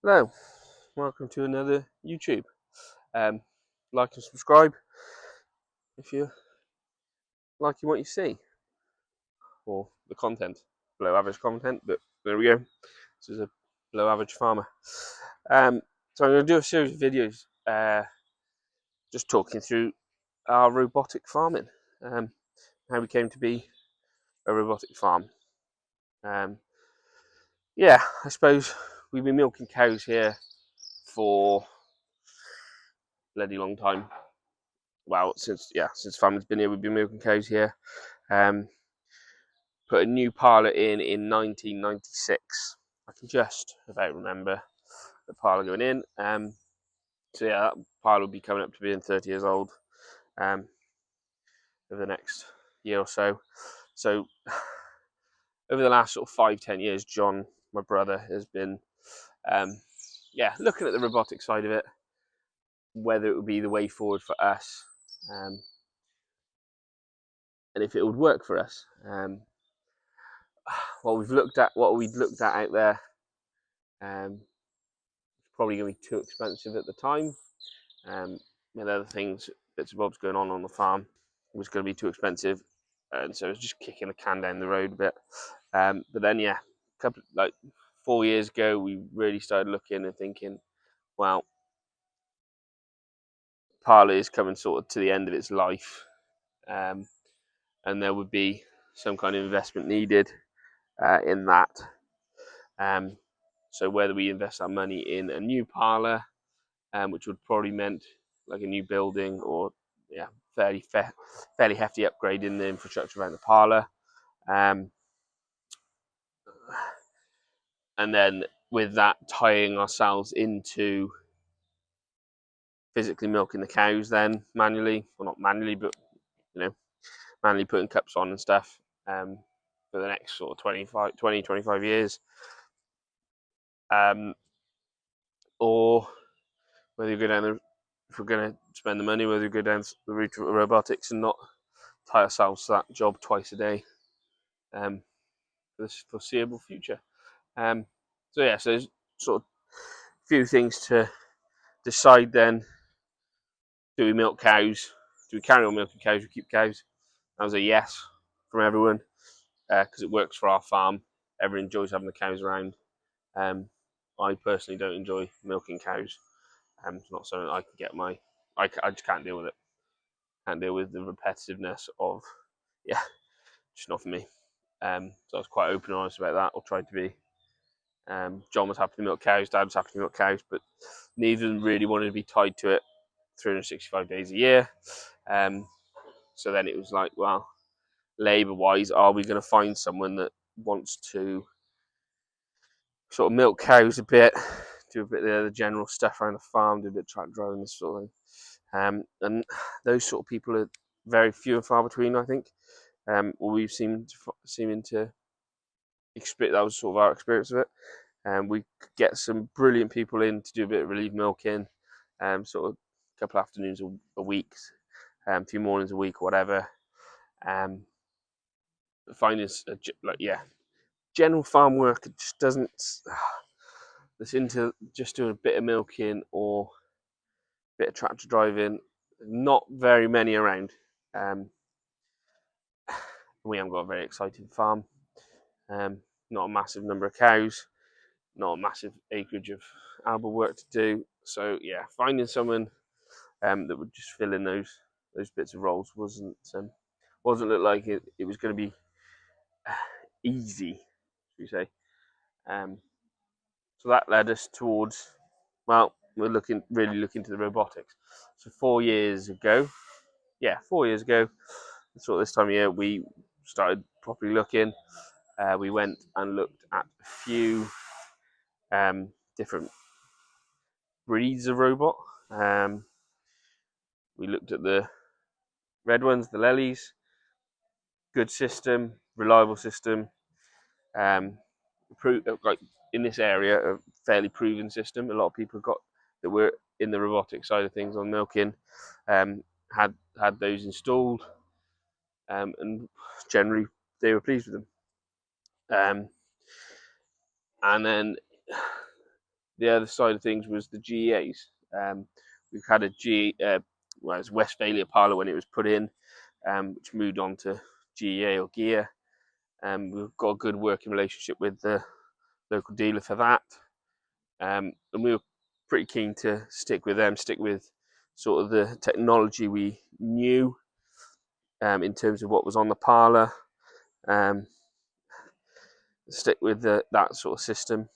Hello, welcome to another YouTube. Like and subscribe if you're liking what you see, or the content, below average content, but there we go. This is a below average farmer. So I'm going to do a series of videos just talking through our robotic farming, how we came to be a robotic farm. Yeah, I suppose we've been milking cows here for a bloody long time. Well, since family's been here, we've been milking cows here. Put a new parlour in 1996. I can just about remember the parlour going in. So yeah, that parlour will be coming up to being 30 years old over the next year or so. So over the last sort of 5-10 years, John, my brother, has been looking at the robotic side of it, whether it would be the way forward for us, and if it would work for us. What we'd looked at out there, probably going to be too expensive at the time. With other things, bits and bobs going on the farm, it was going to be too expensive, and so it was just kicking the can down the road a bit. But then, a couple 4 years ago, we really started looking and thinking, well, parlour is coming sort of to the end of its life, and there would be some kind of investment needed in that. So whether we invest our money in a new parlour, which would probably meant like a new building, or fairly hefty upgrade in the infrastructure around the parlour, and then with that tying ourselves into physically milking the cows, then manually, well, not manually, but manually putting cups on and stuff, for the next sort of 25 years, or whether you go down if we're going to spend the money, whether you go down the route of robotics and not tie ourselves to that job twice a day, for the foreseeable future. So there's sort of a few things to decide then. Do we milk cows? Do we carry on milking cows? We keep cows? That was a yes from everyone, because it works for our farm. Everyone enjoys having the cows around. I personally don't enjoy milking cows. It's not something I can get I just can't deal with it. Can't deal with the repetitiveness of, just not for me. So I was quite open and honest about that, or tried to be. John was happy to milk cows, Dad was happy to milk cows, but neither of them really wanted to be tied to it 365 days a year. So then it was like, well, labour-wise, are we going to find someone that wants to sort of milk cows a bit, do a bit of the general stuff around the farm, do a bit of track driving, this sort of thing. And those sort of people are very few and far between, I think. We've seeming to experience, that was sort of our experience of it. We could get some brilliant people in to do a bit of relief milking, sort of a couple of afternoons a week, a few mornings a week, or whatever. Finding general farm work, it just doesn't. It's into just doing a bit of milking or a bit of tractor driving. Not very many around. We haven't got a very exciting farm. Not a massive number of cows. Not a massive acreage of arable work to do. So finding someone that would just fill in those bits of roles wasn't look like it was going to be easy, should we say. So that led us towards, well, we're really looking to the robotics. So 4 years ago, sort of this time of year, we started properly looking. We went and looked at a few different breeds of robot. We looked at the red ones, the Lellys. Good system, reliable system. Like in this area, a fairly proven system. A lot of people got that were in the robotic side of things on milking, had those installed, and generally they were pleased with them. And then the other side of things was the GEAs. We've had a it was Westphalia parlour when it was put in, which moved on to GEA or gear. We've got a good working relationship with the local dealer for that. And we were pretty keen to stick with them, stick with sort of the technology we knew in terms of what was on the parlour, stick with that sort of system.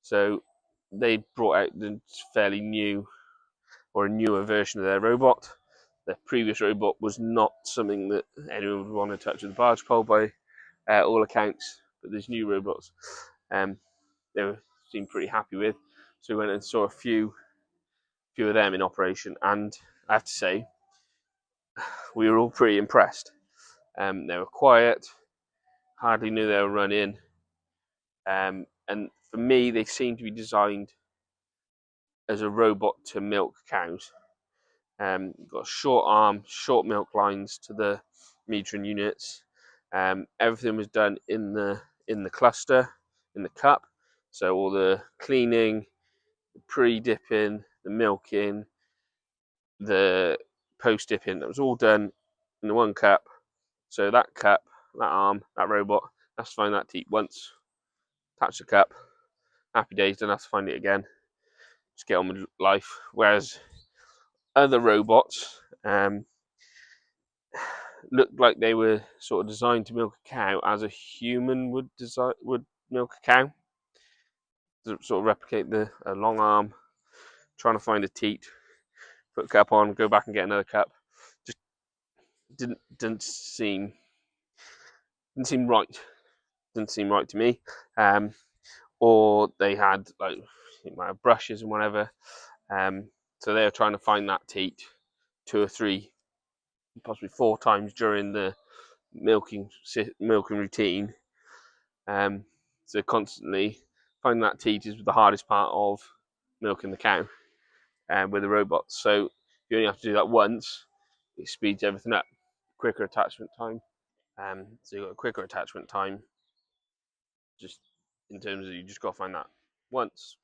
So they brought out the fairly new or a newer version of their robot. The previous robot was not something that anyone would want to touch with a barge pole by all accounts, but these new robots they seemed pretty happy with. So we went and saw a few of them in operation, and I have to say, we were all pretty impressed. They were quiet, hardly knew they were running, and for me, they seemed to be designed as a robot to milk cows. Got a short arm, short milk lines to the metering units. Everything was done in the cluster, in the cup. So all the cleaning, the pre-dipping, the milking, the post-dipping, that was all done in the one cup. So that cup, that arm, that robot, has to find that teat once, touch the cup, happy days, don't have to find it again. Just get on with life. Whereas other robots looked like they were sort of designed to milk a cow as a human would milk a cow. To sort of replicate a long arm, trying to find a teat, put a cup on, go back and get another cup. Just didn't seem right. Didn't seem right to me. Or they had like brushes and whatever. So they were trying to find that teat 2 or 3, possibly 4 times during the milking routine. So constantly finding that teat is the hardest part of milking the cow with the robots. So you only have to do that once, it speeds everything up. Quicker attachment time. So you've got a quicker attachment time, just in terms of you just got to find that once.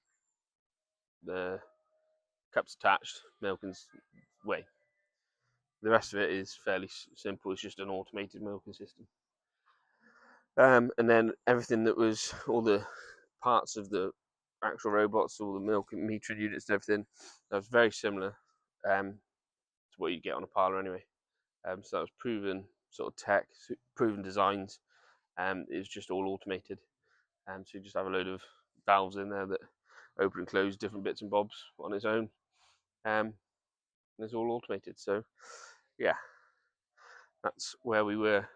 The cup's attached, milking's way. The rest of it is fairly simple. It's just an automated milking system. And then everything that was all the parts of the actual robots, all the milk and metering units and everything, that was very similar to what you get on a parlour anyway. So that was proven sort of tech, proven designs. It was just all automated. So you just have a load of valves in there that open and close different bits and bobs on its own. And it's all automated. So yeah, that's where we were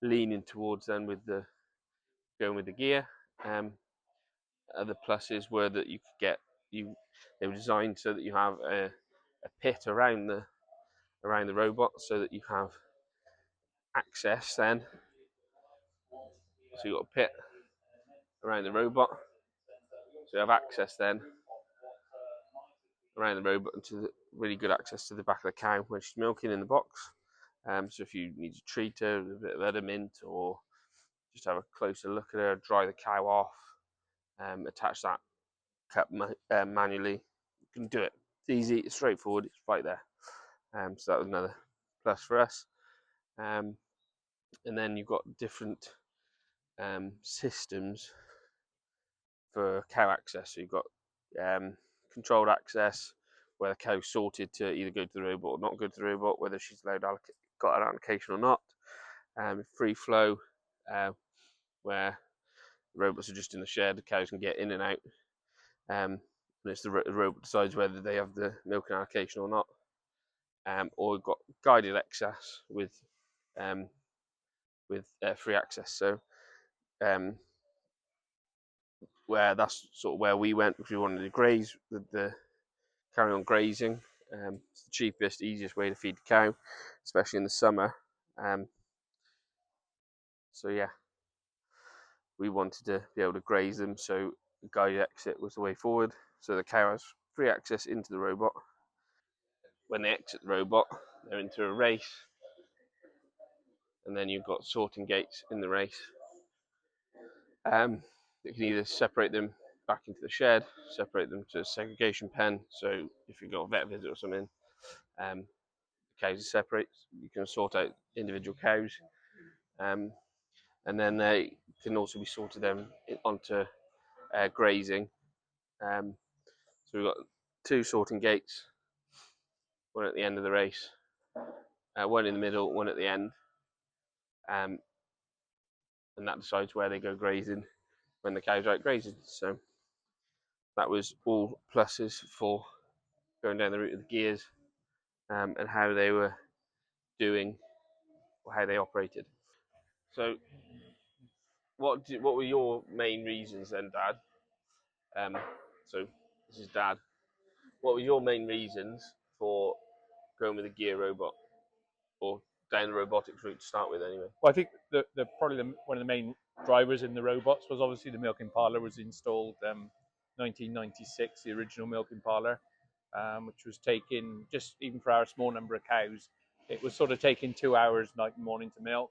leaning towards then with going with the gear. Other pluses were that you could get they were designed so that you have a pit around the robot, so that you have access then. So you've got a pit around the robot, so you have access then around the robot and really good access to the back of the cow when she's milking in the box. So if you need to treat her with a bit of Edamint, or just have a closer look at her, dry the cow off, attach that cup manually, you can do it. It's easy, it's straightforward, it's right there. So that was another plus for us. And then you've got different systems for cow access. So you've got controlled access, where the cow's sorted to either go to the robot or not go to the robot, whether she's got an allocation or not. Free flow, where the robots are just in the shed, the cows can get in and out. And it's the robot decides whether they have the milking allocation or not. Or we've got guided access with free access. So where that's sort of where we went, because we wanted to graze, carry on grazing. It's the cheapest, easiest way to feed the cow, especially in the summer. So yeah, we wanted to be able to graze them, so guided exit was the way forward. So the cow has free access into the robot. When they exit the robot, they're into a race, and then you've got sorting gates in the race. You can either separate them back into the shed, separate them to a segregation pen. So if you've got a vet visit or something, the cows are separate. You can sort out individual cows, and then they can also be sorted onto grazing. So we've got 2 sorting gates, one at the end of the race, one in the middle, one at the end, and that decides where they go grazing when the cows are out grazing. So that was all pluses for going down the route of the gears, and how they were doing, or how they operated. So what were your main reasons then, Dad? So this is Dad. What were your main reasons for going with a gear robot, or down the robotics route to start with, anyway? Well, I think one of the main drivers in the robots was obviously the milking parlour was installed 1996, the original milking parlour, which was taking, just even for our small number of cows, it was sort of taking 2 hours night and morning to milk.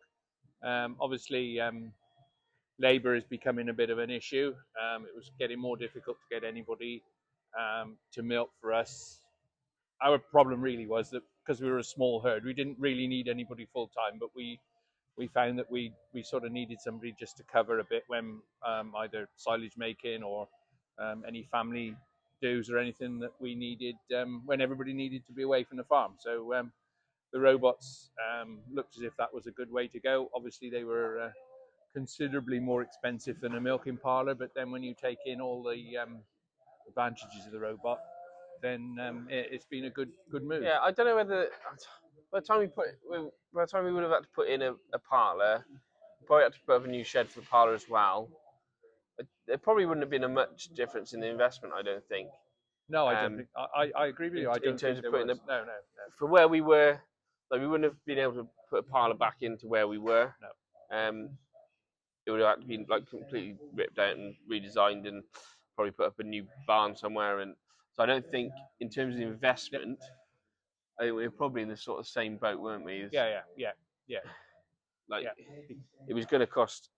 Obviously, labour is becoming a bit of an issue. It was getting more difficult to get anybody to milk for us. Our problem really was that because we were a small herd, we didn't really need anybody full time, but we found that we sort of needed somebody just to cover a bit when either silage making or any family dues or anything that we needed when everybody needed to be away from the farm. So the robots looked as if that was a good way to go. Obviously, they were considerably more expensive than a milking parlour, but then when you take in all the advantages of the robot, then it's been a good move. Yeah, I don't know whether by the time we would have had to put in a parlour, probably had to put up a new shed for the parlour as well. There probably wouldn't have been a much difference in the investment, I don't think. No, I don't think. I agree with you. I don't in terms think of there putting was. No. For where we were, like, we wouldn't have been able to put a parlour back into where we were. No. It would have had to be like completely ripped out and redesigned, and probably put up a new barn somewhere. And so I don't think, in terms of investment, I think we were probably in the sort of same boat, weren't we? Yeah. Like, Yeah. it was going to cost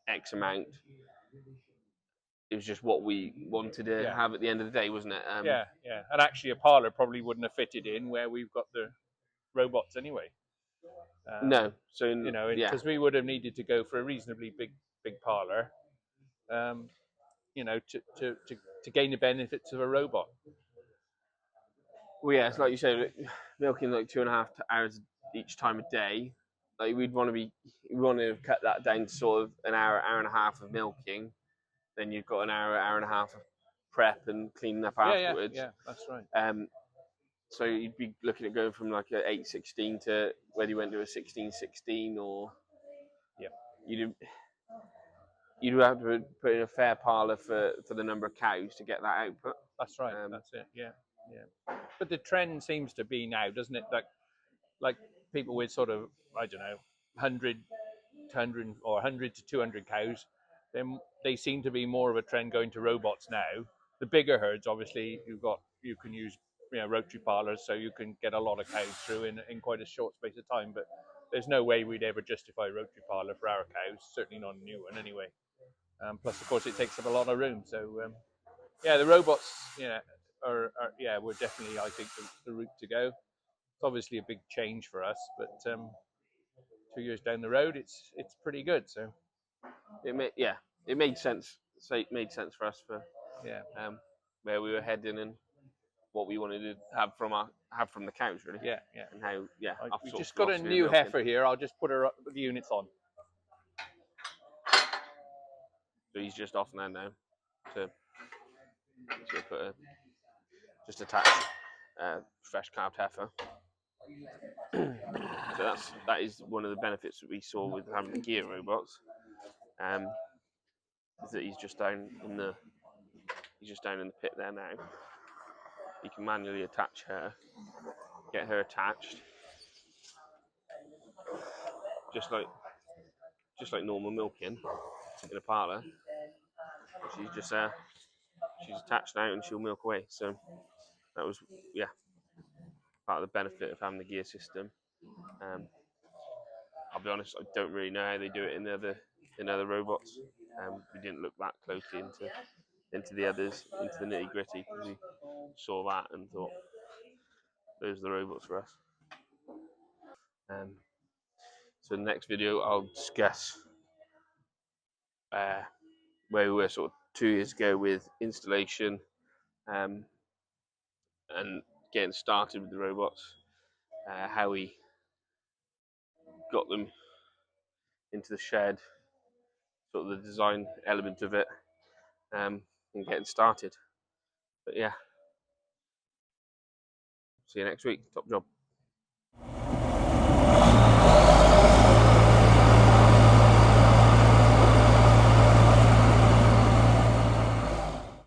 X amount. It was just what we wanted to have at the end of the day, wasn't it? Yeah. And actually, a parlour probably wouldn't have fitted in where we've got the robots anyway. No. So you know, because we would have needed to go for a reasonably big parlour, you know, to gain the benefits of a robot. Well, yeah, it's like you said, milking like 2.5 hours each time a day. Like, we want to cut that down to sort of an hour and a half of milking. Then you've got an hour and a half of prep and cleaning up afterwards. Yeah, that's right. So you'd be looking at going from like a 8/16 to whether you went to a 16/16, or you'd have to put in a fair parlour for the number of cows to get that output. That's right. That's it. Yeah. But the trend seems to be now, doesn't it? Like people with sort of, I don't know, 100 to 200 cows, then they seem to be more of a trend going to robots now. The bigger herds, obviously, you can use rotary parlours, so you can get a lot of cows through in quite a short space of time. But there's no way we'd ever justify rotary parlour for our cows, certainly not a new one anyway. Plus, of course, it takes up a lot of room. So the robots, we're definitely, I think, the route to go. It's obviously a big change for us, but 2 years down the road, it's pretty good. So it made sense. So it made sense for us for where we were heading and what we wanted to have from the cows, really. Yeah. And how we just got a new heifer here. I'll just put the units on. So he's just off now to put just attach fresh calved heifer. So that is one of the benefits that we saw with having the gear robots. Is that he's just down in the pit there now. You can manually attach her, get her attached, just like normal milking in a parlour. She's just she's attached now and she'll milk away. So that was part of the benefit of having the gear system. I'll be honest, I don't really know how they do it in other robots. We didn't look that closely into the others, into the nitty gritty, because we saw that and thought, those are the robots for us. So in the next video, I'll discuss where we were sort of 2 years ago with installation and getting started with the robots, how we got them into the shed, sort of the design element of it, and getting started. But yeah, see you next week. Top job.